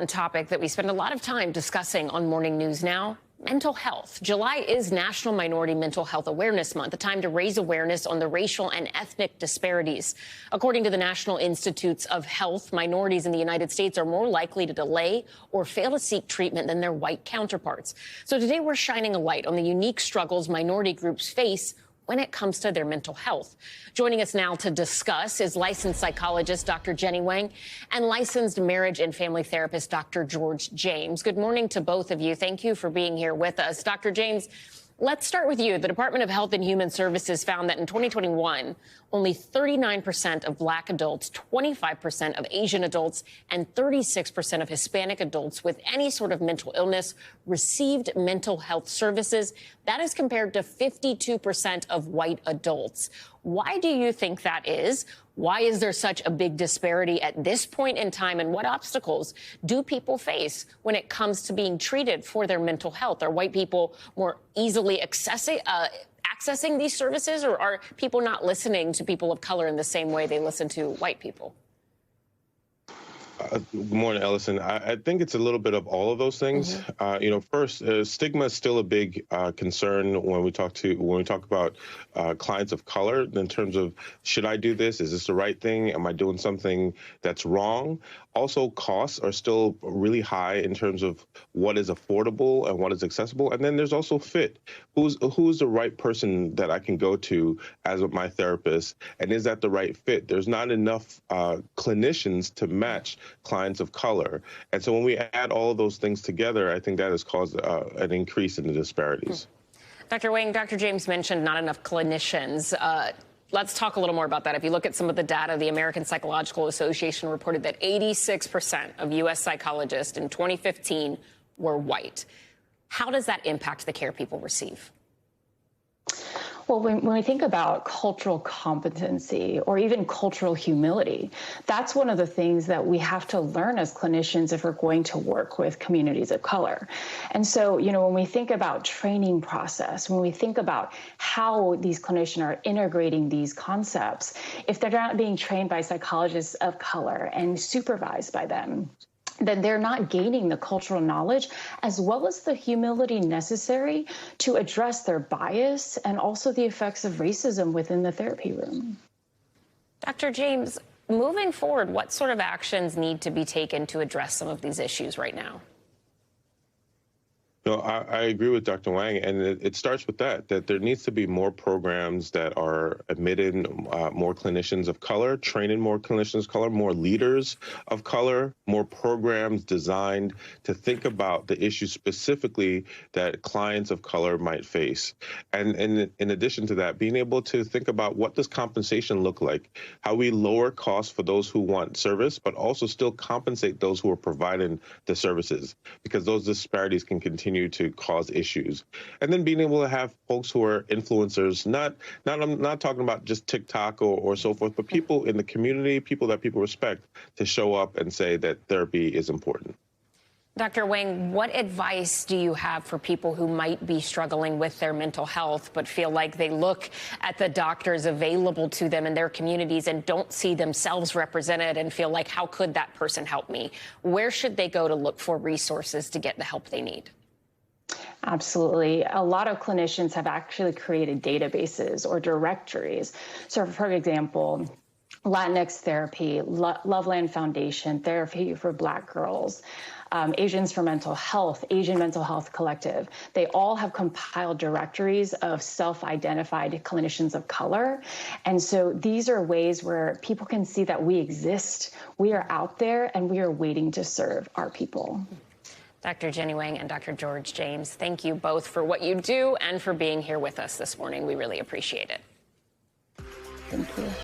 A topic that we spend a lot of time discussing on Morning News Now, mental health. July is National Minority Mental Health Awareness Month, a time to raise awareness on the racial and ethnic disparities. According to the National Institutes of Health, minorities in the United States are more likely to delay or fail to seek treatment than their white counterparts. So today we're shining a light on the unique struggles minority groups face when it comes to their mental health. Joining us now to discuss is licensed psychologist Dr. Jenny Wang and licensed marriage and family therapist Dr. George James. Good morning to both of you. Thank you for being here with us. Dr. James, let's start with you. The Department of Health and Human Services found that in 2021, only 39% of Black adults, 25% of Asian adults, and 36% of Hispanic adults with any sort of mental illness received mental health services. That is compared to 52% of white adults. Why do you think that is? Why is there such a big disparity at this point in time? And what obstacles do people face when it comes to being treated for their mental health? Are white people more easily accessing these services, or are people not listening to people of color in the same way they listen to white people? Good morning, Ellison. I think it's a little bit of all of those things. First, stigma is still a big concern when we talk about clients of color in terms of, should I do this? Is this the right thing? Am I doing something that's wrong? Also, costs are still really high in terms of what is affordable and what is accessible. And then there's also fit. Who's the right person that I can go to as my therapist? And is that the right fit? There's not enough clinicians to match clients of color. And so when we add all of those things together, I think that has caused an increase in the disparities. Dr. Wang, Dr. James mentioned not enough clinicians. Let's talk a little more about that. If you look at some of the data, the American Psychological Association reported that 86% of U.S. psychologists in 2015 were white. How does that impact the care people receive? Well, when we think about cultural competency or even cultural humility, that's one of the things that we have to learn as clinicians if we're going to work with communities of color. And so, when we think about training process, when we think about how these clinicians are integrating these concepts, if they're not being trained by psychologists of color and supervised by them, then they're not gaining the cultural knowledge as well as the humility necessary to address their bias and also the effects of racism within the therapy room. Dr. James, moving forward, what sort of actions need to be taken to address some of these issues right now? No, I agree with Dr. Wang, and it starts with that there needs to be more programs that are admitting more clinicians of color, training more clinicians of color, more leaders of color, more programs designed to think about the issues specifically that clients of color might face. And in addition to that, being able to think about what does compensation look like, how we lower costs for those who want service, but also still compensate those who are providing the services, because those disparities can continue to cause issues. And then being able to have folks who are influencers, I'm not talking about just TikTok or so forth, but people in the community, people that people respect, to show up and say that therapy is important. Dr. Wang, what advice do you have for people who might be struggling with their mental health but feel like they look at the doctors available to them in their communities and don't see themselves represented and feel like, how could that person help me? Where should they go to look for resources to get the help they need? Absolutely. A lot of clinicians have actually created databases or directories. So, for example, Latinx Therapy, Loveland Foundation, Therapy for Black Girls, Asians for Mental Health, Asian Mental Health Collective. They all have compiled directories of self-identified clinicians of color. And so these are ways where people can see that we exist, we are out there, and we are waiting to serve our people. Dr. Jenny Wang and Dr. George James, thank you both for what you do and for being here with us this morning. We really appreciate it. Thank you.